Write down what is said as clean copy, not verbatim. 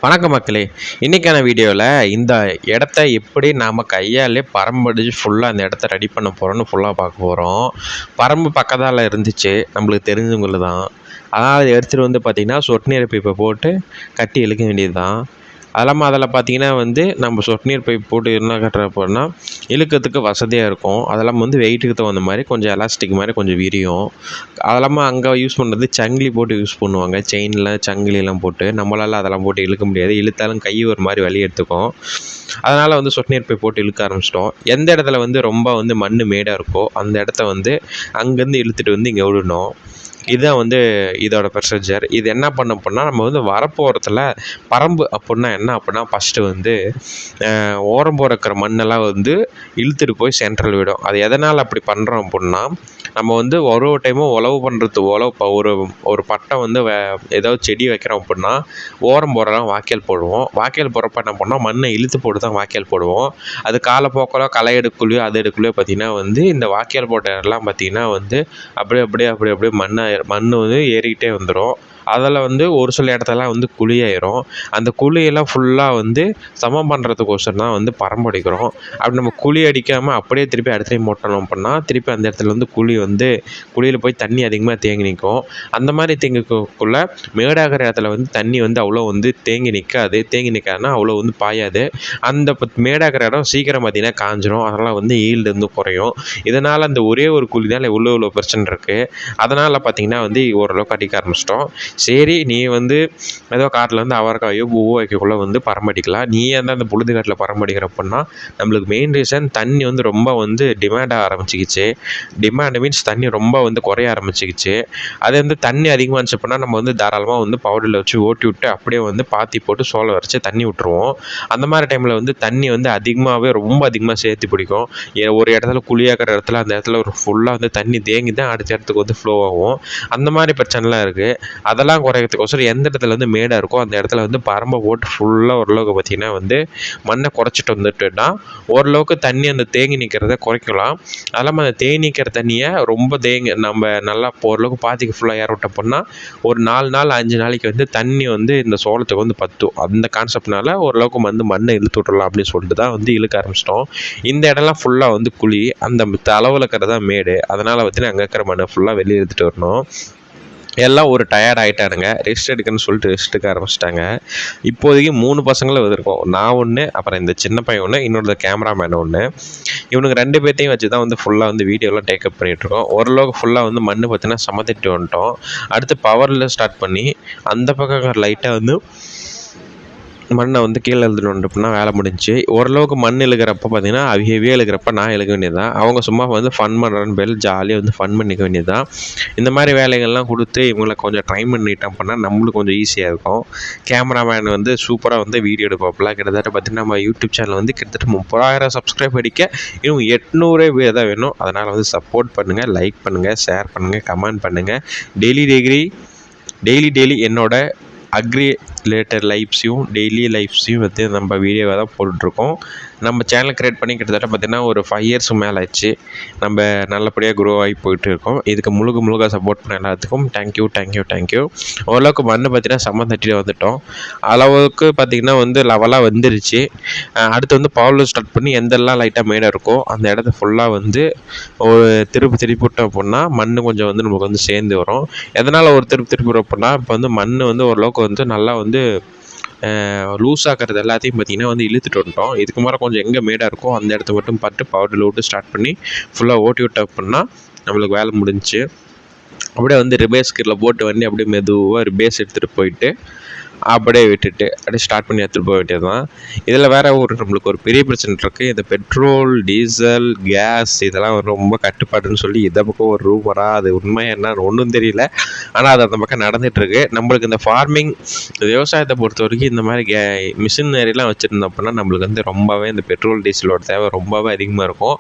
வணக்கம் மக்களே. இன்றைக்கான வீடியோவில் இந்த இடத்த எப்படி நாம் கையாலே பரம்படிச்சு ஃபுல்லாக அந்த இடத்த ரெடி பண்ண போகிறோன்னு ஃபுல்லாக பார்க்க போகிறோம். பரம்பு பக்கத்தால் இருந்துச்சு, நம்மளுக்கு தெரிஞ்சவங்களுக்கு தான். அதாவது எடுத்துகிட்டு வந்து பார்த்திங்கன்னா சொட்டு நீர் பைப்பை போட்டு கட்டி இழுக்க வேண்டியது தான். அது இல்லாமல் அதில் பார்த்திங்கன்னா நம்ம சொட்டு நீர் பைப் போட்டு என்ன கட்டுறப்போனா இழுக்கிறதுக்கு வசதியாக இருக்கும். அதெல்லாம் வெயிட்டுக்கு தகுந்த மாதிரி கொஞ்சம் எலாஸ்டிக் மாதிரி கொஞ்சம் விரியும். அது இல்லாமல் அங்கே யூஸ் பண்ணுறது சங்கிலி போட்டு யூஸ் பண்ணுவாங்க. செயினில் சங்கிலிலாம் போட்டு நம்மளால் அதெல்லாம் போட்டு இழுக்க முடியாது. இழுத்தாலும் கை ஒரு மாதிரி வலி எடுத்துக்கும். அதனால் சொட்டு நீர் பைப் போட்டு இழுக்க ஆரம்பிச்சிட்டோம். எந்த இடத்துல ரொம்ப மண் மேடாக இருக்கோ அந்த இடத்த அங்கேருந்து இழுத்துட்டு இங்கே விடணும். இதுதான் இதோட ப்ரொசீஜர். இது என்ன பண்ண அப்படின்னா நம்ம வரப்போகிறதுல பரம்பு அப்படின்னா என்ன அப்படின்னா ஃபஸ்ட்டு ஓரம் போகிற மண்ணெல்லாம் இழுத்துட்டு போய் சென்ட்ரல் விடும். அது எதனால் அப்படி பண்ணுறோம் அப்படின்னா நம்ம ஒரு டைமும் உழவு பண்ணுறது ஒரு பட்டை ஏதாவது செடி வைக்கிறோம் அப்படின்னா ஓரம் போகிறலாம் வாய்க்கால் போடுவோம். வாய்க்கால் போடுறப்ப என்ன பண்ணோம், மண்ணை இழுத்து போட்டு தான் வாய்க்கால் போடுவோம். அது காலப்போக்கில் களை எடுக்குள்ளேயோ அது எடுக்குள்ளேயோ பார்த்திங்கன்னா இந்த வாய்க்கால் போட்ட இடம்லாம் பார்த்திங்கன்னா அப்படியே மண் ஏறிக்கிட்டே வந்துடும். அதில் ஒரு சில இடத்துலலாம் குழியாயிரும். அந்த குழியெல்லாம் ஃபுல்லாக சமம் பண்ணுறதுக்கோசரம் தான் பரம்படிக்கிறோம். அப்படி நம்ம குழி அடிக்காமல் அப்படியே திருப்பி அடுத்த டைம் போட்டோம் அப்படின்னா திருப்பி அந்த இடத்துல குழியில் போய் தண்ணி அதிகமாக தேங்கி நிற்கும். அந்த மாதிரி தேங்கிக்குள்ள மேடாகிற இடத்துல தண்ணி அவ்வளோ தேங்கி நிற்காது. தேங்கி நிற்காதுன்னா அவ்வளோ பாயாது. அந்த மேடாகிற இடம் சீக்கிரம் பார்த்திங்கன்னா காஞ்சிரும். அதனால் ஈல்டு குறையும். இதனால் அந்த ஒரே ஒரு குழி தான் இவ்வளோ பிரச்சனை இருக்குது. அதனால் பார்த்திங்கன்னா ஓரளவுக்கு அடிக்க ஆரம்பிச்சிட்டோம். சரி, நீ ஏதோ காட்டில் அவரைக்காயோ பூவோ வைக்கக்குள்ளே பரம்படிக்கலாம். நீ அந்த புழுதி காட்டில் பரம்படிக்கிறப்பன்னா நம்மளுக்கு மெயின் ரீசன் தண்ணி ரொம்ப டிமாண்டாக ஆரம்பிச்சிக்கிச்சு. டிமாண்ட் மீன்ஸ் தண்ணி ரொம்ப குறைய ஆரம்பிச்சிக்கிச்சு. அது தண்ணி அதிகமாக இருந்துச்சு அப்படின்னா நம்ம தாராளமாக பவுடரில் வச்சு ஓட்டி விட்டு அப்படியே பாத்தி போட்டு சோளம் வரைச்சி தண்ணி விட்டுருவோம். அந்த மாதிரி டைமில் தண்ணி அதிகமாகவே ரொம்ப அதிகமாக சேர்த்து பிடிக்கும். ஒரு இடத்துல குழியாக்கிற இடத்துல அந்த இடத்துல ஃபுல்லாக தண்ணி தேங்கி தான் அடுத்த இடத்துக்கு ஃப்ளோ ஆகும். அந்த மாதிரி பிரச்சனைலாம் இருக்குது. அதெல்லாம் குறைக்கிறதுக்கோசரம் எந்த இடத்துல மேடாக இருக்கோ அந்த இடத்துல பரம்பை போட்டு ஃபுல்லாக ஓரளவுக்கு பார்த்திங்கன்னா மண்ணை குறைச்சிட்டு வந்துட்டுன்னா ஓரளவுக்கு தண்ணி அந்த தேங்கி நிற்கிறத குறைக்கலாம். அது இல்லாமல் அந்த தேங்கி நிற்கிற தண்ணியை ரொம்ப நம்ம நல்லா ஓரளவுக்கு பாத்திக்கு ஃபுல்லாக ஏற விட்டோம்னா ஒரு 4 நாள் 5 நாளைக்கு தண்ணி இந்த சோளத்துக்கு பத்தும். அந்த கான்செப்ட்னால ஓரளவுக்கு மண்ணை இழுத்து விட்டுடலாம் அப்படின்னு சொல்லிட்டு தான் இழுக்க ஆரம்பிச்சிட்டோம். இந்த இடம்லாம் ஃபுல்லாக குழி, அந்த அளவில் இருக்கிறதா மேடு. அதனால் அங்கே இருக்கிற மண்ணை ஃபுல்லாக வெளியே எடுத்துகிட்டு வரணும். எல்லாம் ஒரு டயர்ட் ஆகிட்டானுங்க. ரெஸ்ட் எடுக்கணும்னு சொல்லிட்டு ரெஸ்ட் எடுக்க ஆரம்பிச்சிட்டாங்க. இப்போதைக்கு 3 பசங்களும் இருக்கோம். நான் ஒன்று, அப்புறம் இந்த சின்ன பையன் ஒன்று, இன்னொரு கேமராமேன் ஒன்று. இவனுக்கு 2 பேர்த்தையும் வச்சு தான் ஃபுல்லாக வீடியோலாம் டேக்கப் பண்ணிகிட்ருக்கோம். ஓரளவுக்கு ஃபுல்லாக மண் பார்த்திங்கன்னா சமத்திட்டு வந்துட்டோம். அடுத்து பவரில் ஸ்டார்ட் பண்ணி அந்த பக்கம் லைட்டாக மண்ணை கீழே எழுதுணும் அப்படின்னா வேலை முடிஞ்சு. ஓரளவுக்கு மண் இழுக்கிறப்ப பார்த்திங்கன்னா ஹெவியாக இழுக்கிறப்ப நான் இழுக்க வேண்டியது தான். அவங்க சும்மா ஃபன் பண்ணுறன்னு பேர் ஜாலியாக ஃபன் பண்ணிக்க வேண்டியது தான். இந்த மாதிரி வேலைகள்லாம் கொடுத்து இவங்களை கொஞ்சம் ட்ரைன் பண்ணிட்டோம் பண்ணால் நம்மளுக்கு கொஞ்சம் ஈஸியாக இருக்கும். கேமராமேன் சூப்பராக வீடியோ எடுப்பாப்பில். கிட்டத்தட்ட பார்த்திங்கன்னா நம்ம யூடியூப் சேனல் கிட்டத்தட்ட 30,000 சப்ஸ்கிரைப் அடிக்க இன்னும் 800 பேர் தான் வேணும். அதனால் சப்போர்ட் பண்ணுங்கள், லைக் பண்ணுங்கள், ஷேர் பண்ணுங்கள், கமெண்ட் பண்ணுங்கள். டெய்லி என்னோட அக்ரி ரிலேட்டட் லைஃப்ஸையும் டெய்லி லைஃப்ஸையும் நம்ம வீடியோவாக தான் போட்டுட்ருக்கோம். நம்ம சேனல் க்ரியேட் பண்ணி கிட்டத்தட்ட பார்த்திங்கன்னா ஒரு 5 இயர்ஸ் மேலே ஆச்சு. நம்ம நல்லபடியாக க்ரோ ஆகி போயிட்டு இருக்கோம். இதுக்கு முழுக்க சப்போர்ட் பண்ண எல்லாத்துக்கும் தேங்க்யூ. ஓரளவுக்கு மண் பார்த்திங்கன்னா செம்ம தட்டிட்டு வந்துட்டோம். அளவுக்கு பார்த்திங்கன்னா லெவலாக வந்துருச்சு. அடுத்து பவரில் ஸ்டார்ட் பண்ணி எந்தெல்லாம் லைட்டாக மேடாக இருக்கோ அந்த இடத்த ஃபுல்லாக ஒரு திருப்பி விட்டோம் அப்படின்னா மண் கொஞ்சம் நமக்கு சேர்ந்து வரும். எதனால் ஒரு திருப்பி விடும் அப்படின்னா இப்போ மண் ஓரளவுக்கு நல்லா லூஸ் ஆகிறது எல்லாத்தையும் பார்த்திங்கன்னா இழுத்துட்டு வந்துட்டோம். இதுக்கு மேலே கொஞ்சம் எங்கே மேடாக இருக்கோ அந்த இடத்த மட்டும் பார்த்து பவரில் விட்டு ஸ்டார்ட் பண்ணி ஃபுல்லாக ஓட்டி விட்டோம் அப்படின்னா நம்மளுக்கு வேலை முடிஞ்சிச்சு. அப்படியே ரிபேஸ் கீரில் போட்டு வண்டி அப்படியே மெதுவாக ரிபேஸ் எடுத்துகிட்டு போயிட்டு அப்படியே விட்டுட்டு அப்படியே ஸ்டார்ட் பண்ணி எடுத்துகிட்டு போக வேண்டியது தான். இதில் வேறு நம்மளுக்கு ஒரு பெரிய பிரச்சனை இருக்குது. இந்த பெட்ரோல், டீசல், கேஸ் இதெல்லாம் ரொம்ப கட்டுப்பாடுன்னு சொல்லி இதை பக்கம் ஒரு ரூமராக, அது உண்மை என்னன்னு ஒன்றும் தெரியல. ஆனால் அது அந்த பக்கம் நடந்துகிட்ருக்கு. நம்மளுக்கு இந்த ஃபார்மிங் விவசாயத்தை பொறுத்த வரைக்கும் இந்த மாதிரி மிஷினரிலாம் வச்சுருந்தோம் அப்படின்னா நம்மளுக்கு ரொம்பவே இந்த பெட்ரோல் டீசலோட தேவை ரொம்பவே அதிகமாக இருக்கும்.